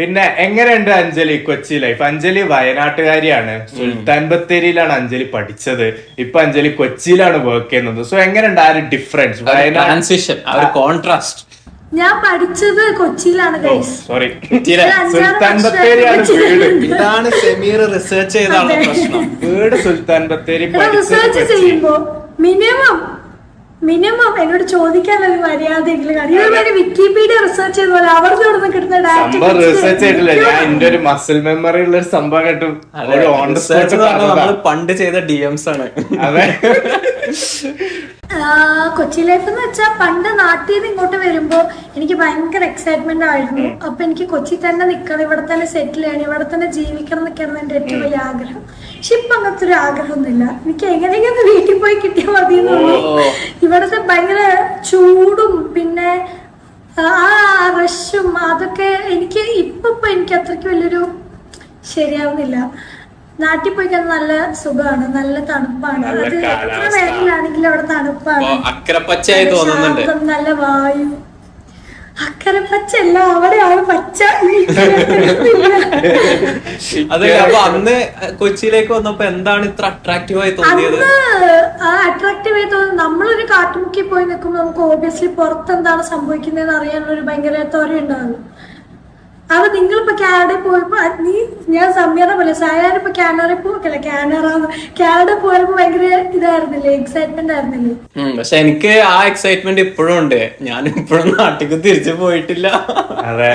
പിന്നെ എങ്ങനെയുണ്ട് അഞ്ജലി കൊച്ചി ലൈഫ്? അഞ്ജലി വയനാട്ടുകാരിയാണ്. സുൽത്താൻ ബത്തേരിയിലാണ് അഞ്ജലി പഠിച്ചത്. ഇപ്പൊ അഞ്ജലി കൊച്ചിയിലാണ് വർക്ക് ചെയ്യുന്നത്. സോ എങ്ങനെയുണ്ട് ആ ഒരു ഡിഫറൻസ്, ട്രാൻസിഷൻ, ആ ഒരു കോൺട്രാസ്റ്റ്? ഞാൻ പഠിച്ചത് കൊച്ചിയിലാണ് ഗൈസ്. സോറി, സുൽത്താൻ ബത്തേരിയാണ് വീട്. ഇതാണ് സെമീർ റിസർച്ച് ചെയ്താണ് പ്രശ്നം. വീട് സുൽത്താൻ ബത്തേരി. റിസർച്ച് ചെയ്യുമ്പോ മിനിമം എന്നോട് ചോദിക്കാനൊരു മര്യാദയെങ്കിലും കാര്യം. വിക്കിപീഡിയ റിസർച്ച് ചെയ്ത പോലെ അവർക്ക് ഇവിടെ നിന്ന് കിട്ടുന്ന സംഭവം റിസർച്ച് ചെയ്തിട്ടില്ല. ഞാൻ എന്റെ ഒരു മസിൽ മെമ്മറി ഉള്ള ഒരു സംഭവം കേട്ടു. നമ്മള് പണ്ട് ചെയ്ത DMs ആണ്. അതെ. കൊച്ചി ലൈഫ് എന്ന് വെച്ചാൽ പണ്ട് നാട്ടിൽ നിന്ന് ഇങ്ങോട്ട് വരുമ്പോ എനിക്ക് ഭയങ്കര എക്സൈറ്റ്മെന്റ് ആയിരുന്നു. അപ്പൊ എനിക്ക് കൊച്ചി തന്നെ നിക്കണം, ഇവിടെ തന്നെ സെറ്റിൽ ചെയ്യണം, ഇവിടെ തന്നെ ജീവിക്കണം എന്നൊക്കെയാണ് എന്റെ ഏറ്റവും വലിയ ആഗ്രഹം. പക്ഷെ ഇപ്പൊ അങ്ങനത്തെ ഒരു ആഗ്രഹമൊന്നുമില്ല. എനിക്ക് എങ്ങനെയെങ്കിലും വീട്ടിൽ പോയി കിട്ടിയാൽ മതി എന്നുള്ളൂ. ഇവിടുത്തെ ഭയങ്കര ചൂടും പിന്നെ ആ റഷും അതൊക്കെ എനിക്ക് ഇപ്പൊ എനിക്ക് അത്രയ്ക്ക് വലിയൊരു ശരിയാവുന്നില്ല. നാട്ടിൽ പോയി കഴിഞ്ഞാൽ നല്ല സുഖമാണ്, നല്ല തണുപ്പാണ്. അത് എത്ര വേനലാണെങ്കിലും അവിടെ തണുപ്പാണ്, അക്കരപ്പച്ചയായി തോന്നുന്നുണ്ട്. നല്ല വായു. അക്കരപ്പച്ചല്ല, അവിടെയാണ് പച്ച. അതെ. അപ്പൊ അന്ന് കൊച്ചിയിലേക്ക് വന്നപ്പോ എന്താണ് ഇത്ര അട്രാക്റ്റീവ് ആയി തോന്നിയത്? അട്രാക്റ്റീവ് ആയി തോന്നുന്നത് നമ്മളൊരു കാട്ടുമുക്കി പോയി നിൽക്കുമ്പോൾ നമുക്ക് ഓബിയസ്ലി പുറത്ത് എന്താണ് സംഭവിക്കുന്നതെന്ന് അറിയാനുള്ള ഒരു ഭയങ്കര ത്വര ഉണ്ടാകും. അപ്പൊ നിങ്ങളിപ്പോ കാനഡയിൽ പോയപ്പോ ഞാൻ സമീറ പോലെ സായാനിപ്പോ കാനഡ പോയപ്പോ ഭയങ്കര ഇതായിരുന്നില്ലേ, എക്സൈറ്റ്മെന്റ് ആയിരുന്നില്ലേ? പക്ഷെ എനിക്ക് ആ എക്സൈറ്റ്മെന്റ് ഇപ്പോഴും ഉണ്ട്. ഞാൻ ഇപ്പോഴും നാട്ടിലേക്ക് തിരിച്ചു പോയിട്ടില്ല. അതെ.